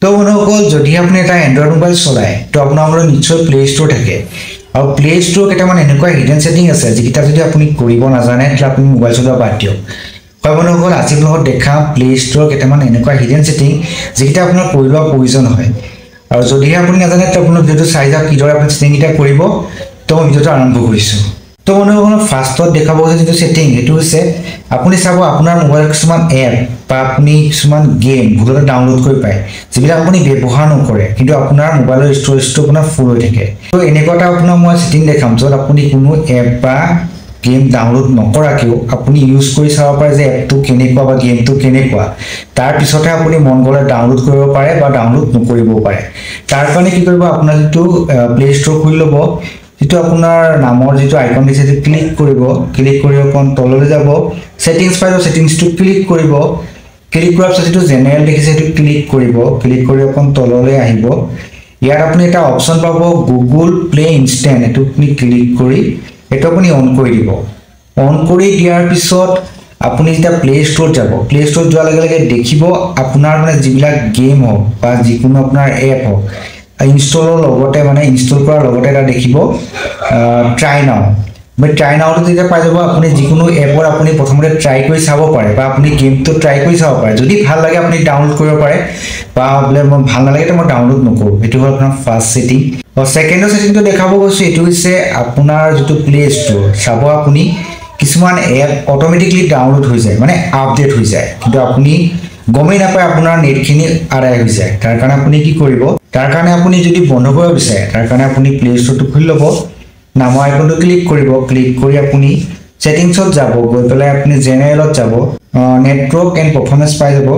তো বন্ধুসকল যদি আপুনি এটা এন্ড্ৰইড মোবাইল চলায় তো আপোনাৰ নিশ্চয় প্লে ষ্ট'ৰ থাকে আৰু প্লে ষ্ট'ৰ কেইটামান এনেকুৱা হিডেন ছেটিং আছে যিকেইটা যদি আপুনি কৰিব নাজানে তেতিয়া আপুনি মোবাইল চলোৱা বাদ দিয়ক হয় বন্ধুসকল আজি লগত দেখা প্লে ষ্ট'ৰ কেইটামান এনেকুৱা হিডেন ছেটিং যিকেইটা আপোনাৰ কৰি লোৱা প্ৰয়োজন হয় আৰু যদি আপুনি নাজানে তো আপুনি ভিডিঅ'টো চাই যাওক কিদৰে আপুনি ছেটিংকেইটা কৰিব তো মই ভিডিঅ'টো আৰম্ভ কৰিছোঁ তো বন্ধুসকল ফাৰ্ষ্টত দেখাব যিটো ছেটিং সেইটো হৈছে আপুনি চাব আপোনাৰ মোবাইলৰ কিছুমান এপ বা আপুনি কিছুমান গেম ভুলতে ডাউনলোড কৰি পায় যিবিলাক আপুনি ব্যৱহাৰ নকৰে কিন্তু আপোনাৰ মোবাইলৰ ষ্ট'ৰেজটো আপোনাৰ ফুল হৈ থাকে তো এনেকুৱা এটা আপোনাৰ মই ছেটিং দেখাম য'ত আপুনি কোনো এপ বা গেম ডাউনলোড নকৰাকেও আপুনি ইউজ কৰি চাব পাৰে যে এপটো কেনেকুৱা বা গেমটো কেনেকুৱা তাৰ পিছতে আপুনি মন গ'লে ডাউনলোড কৰিব পাৰে বা ডাউনলোড নকৰিবও পাৰে তাৰ কাৰণে কি কৰিব আপোনাৰ যিটো প্লে ষ্ট'ৰ খুলি ল'ব যেটো আপোনাৰ নামৰ যেটো আইকন দিছে যে ক্লিক কৰি অকন তললৈ যাব সেটিংস পাইব সেটিংসটো ক্লিক কৰিব ক্লিক কৰাৰ পিছত যেটো জেনাৰেল দেখিছে সেইটো ক্লিক কৰি অকন তললৈ আহিব ইয়াত আপুনি এটা অপচন পাব গুগল প্লে ইনষ্টেন্ট এটো আপুনি ক্লিক কৰি এটো আপুনি অন কৰি দিব অন কৰি দিয়াৰ পিছত আপুনি যেটা প্লে ষ্ট'ৰ যাব প্লে ষ্ট'ৰ যোৱাৰ লগে লগে দেখিব আপোনাৰ মানে যিবিলাক গেম হওক বা যিকোনো আপোনাৰ এপ হওক ইনষ্টলৰ লগতে মানে ইনষ্টল কৰাৰ লগতে এটা দেখিব ট্ৰাই নাও ট্ৰাই নাওটো যেতিয়া পাই যাব আপুনি যিকোনো এপৰ আপুনি প্ৰথমতে ট্ৰাই কৰি চাব পাৰে বা আপুনি গেমটো ট্ৰাই কৰি চাব পাৰে যদি ভাল লাগে আপুনি ডাউনলোড কৰিব পাৰে বা বোলে ভাল নালাগে তো মই ডাউনলোড নকৰোঁ এটো হ'ল আপোনাৰ ফাৰ্ষ্ট ছেটিং আৰু ছেকেন্ড ছেটিংটো দেখাব গৈছো এটো হৈছে আপোনাৰ যেটো প্লে ষ্ট'ৰ চাব আপুনি কিছুমান এপ অটোমেটিকলি ডাউনলোড হৈ যায় মানে আপডেট হৈ যায় কিন্তু আপুনি গমেই নাপায় আপোনাৰ নেটখিনি আদায় হৈ যায় তাৰ কাৰণে আপুনি কি কৰিব তাৰ কাৰণে আপুনি যদি বন্ধ কৰিব বিচাৰে তাৰ কাৰণে আপুনি প্লে ষ্ট'ৰটো খুলি ল'ব নামৰ আইকনটো ক্লিক কৰি আপুনি সেটিংছত যাব গৈ পেলাই আপুনি জেনাৰেলত যাব নেটৱৰ্ক এণ্ড পাৰফৰমেন্স পাই যাব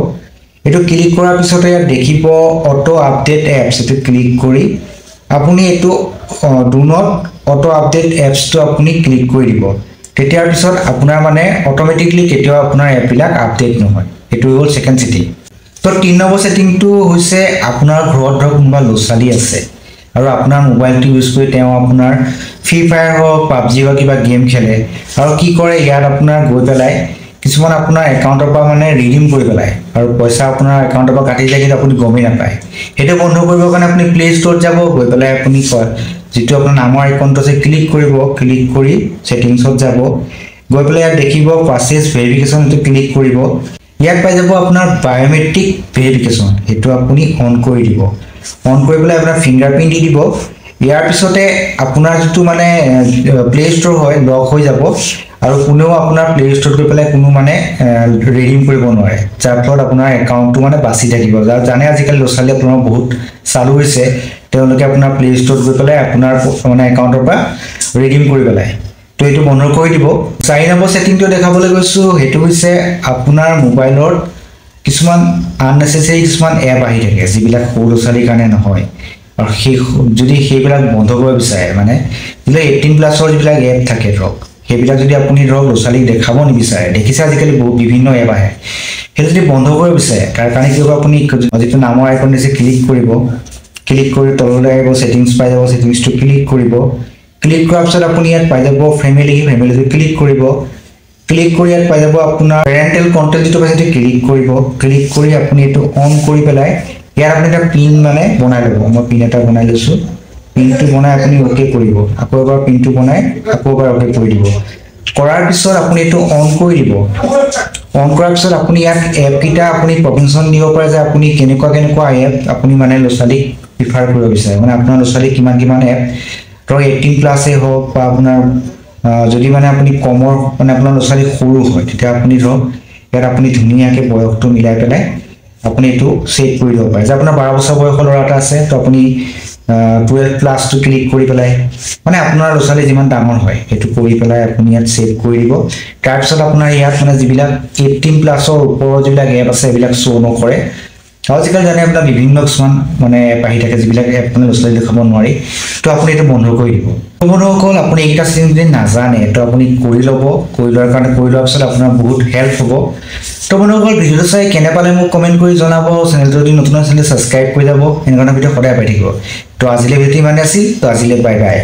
এটো ক্লিক কৰাৰ পিছতে ইয়াত দেখিব অটো আপডেট এপছ এটো ক্লিক কৰি আপুনি এটো ডু নট অটো আপডেট এপছটো আপুনি ক্লিক কৰি দিব তেতিয়াৰ পিছত আপোনাৰ মানে অটোমেটিকলি কেতিয়াও আপোনাৰ এপবিলাক আপডেট নহয় এটো হ'ল সেকেন্ড ছেটিং তো 3 নম্বৰ ছেটিংটো হৈছে আপোনাৰ ঘৰত ধৰক কোনোবা লছালি আছে আৰু আপোনাৰ মোবাইলটো ইউজ কৰি তেওঁ আপোনাৰ ফ্ৰী ফায়াৰ হওক পাবজি বা কিবা গেম খেলে আৰু কি কৰে ইয়াত আপোনাৰ গৈ পেলাই কিছুমান আপোনাৰ একাউণ্টৰ পৰা মানে ৰিডিম কৰি পেলাই আৰু পইচা আপোনাৰ একাউণ্টৰ পৰা কাটি যায় কিন্তু আপুনি গমেই নাপায় হেতু বন্ধ কৰিবৰ কাৰণে আপুনি প্লে ষ্ট'ৰত যাব গৈ পেলাই আপুনি যেটো আপোনাৰ নামৰ আইকনটো আছে ক্লিক কৰি সেটিংছত যাব গৈ পেলাই ইয়াত দেখিব প্ৰসেস ভেৰিফিকেশন এটো ক্লিক কৰিব ইয়াত পাই যাব আপোনাৰ বায়োমেট্ৰিক ভেৰিফিকেশন এটো আপুনি অন কৰি দিব অন কৰি পেলাই আপোনাৰ ফিংগাৰপ্ৰিন্ট দি দিব ইয়াৰ পিছতে আপোনাৰ যেটো মানে প্লে ষ্ট'ৰ হয় লক হৈ যাব আৰু কোনেও আপোনাৰ প্লে ষ্ট'ৰত গৈ পেলাই কোনো মানে ৰিডিম কৰিব নোৱাৰে যাৰ ফলত আপোনাৰ একাউণ্টটো মানে বাচি থাকিব জানে আজিকালি লছালি আপোনাৰ বহুত চালু হৈছে তেওঁলোকে আপোনাৰ প্লে ষ্ট'ৰত গৈ পেলাই আপোনাৰ মানে একাউণ্টৰ পৰা ৰিডিম কৰি পেলাই তো এটো বন্ধ কৰি দিব 4 নম্বৰ ছেটিংটো দেখাবলৈ গৈছো হেতু হৈছে আপোনাৰ মোবাইলৰ কিছুমান আননেসেসাৰী কিছুমান এপ আহি থাকে যিবিলাক সৰুছালিৰ কাৰণে নহয় আৰু যদি সেইবিলাক বন্ধ কৰিব বিচাৰে মানে 18 প্লাছৰ যিবিলাক এপ থাকে ধৰক সেইবিলাক যদি আপুনি ধৰক লছালিক দেখাব নিবিচাৰে দেখিছে আজিকালি বহুত বিভিন্ন এপ আহে হেতু যদি বন্ধ কৰিব বিচাৰে তাৰ কাৰণে কি হ'ব আপুনি যেটো নামৰ আইকন দিছে ক্লিক কৰি তললৈ আহিব সেটিংস পাই যাব সেটিংসটো ক্লিক কৰাৰ পিছত আপুনি ইয়াত পাই যাব ফেমিলিটো ক্লিক কৰি ইয়াত পাই যাব আপোনাৰ পেৰেণ্টেল কন্ট্ৰল যেটো পাইছে ক্লিক কৰি আপুনি এটো অন কৰি পেলাই ইয়াত আপুনি এটা পিন মানে বনাই ল'ব মই পিন এটা বনাই লৈছো পিনটো বনাই আপুনি ওকে কৰিব আকৌ এবাৰ পিনটো বনাই আকৌ এবাৰ ওকে কৰি দিব কৰাৰ পিছত আপুনি এটো অন কৰি দিব অন কৰাৰ পিছত আপুনি ইয়াত এপ কিটা আপুনি প্ৰভিনশন দিব পাৰে যে আপুনি কেনেকুৱা এপ আপুনি মানে লছালিক প্ৰিফাৰ কৰিব বিচাৰে মানে আপোনাৰ লছালিক কিমান এপ তো 18 প্লাসে হওক বা আপোনাৰ যদি মানে আপুনি কমৰ মানে আপোনাৰ লছালি সৰু হয় তেতিয়া আপুনি ধৰক ইয়াত আপুনি ধুনিয়াকে বয়সটো মিলাই পেলাই আপুনি এটো সেট কৰি দিব পাৰে যে আপোনাৰ 12 বছৰ বয়সৰ ল'ৰা এটা আছে তো আপুনি 12 প্লাস টো ক্লিক কৰি পেলাই মানে আপোনাৰ লছালি যিমান ডাঙৰ হয় এটো কৰি পেলাই আপুনি ইয়াত সেট কৰি দিব তাৰ পিছত আপোনাৰ ইয়াত মানে যিবিলাক 18 প্লাসৰ ওপৰৰ যিবিলাক এপ আছে এইবিলাক শো নকৰে আজিকালি জানে আপোনাৰ বিভিন্ন কিছুমান মানে পাহি থাকে যিবিলাক এপ মানে লছালি দেখাব নোৱাৰি তো আপুনি এটো বন্ধ কৰি দিব বন্ধুসকল আপুনি এইটা ছেটিং যদি নাজানে তো আপুনি কৰি লোৱাৰ পিছত আপোনাৰ বহুত হেল্প হ'ব তো বন্ধুসকল ভিডিওটো চাই কেনে পালে মোক কমেন্ট কৰি জনাব চেনেলটো যদি নতুন আছে সাবস্ক্ৰাইব কৰি যাব এনেকুৱা ভিডিও সদায় পাই থাকিব তো আজিলৈ ভিডিও মানে আছিল তো আজিলৈ বাই বাই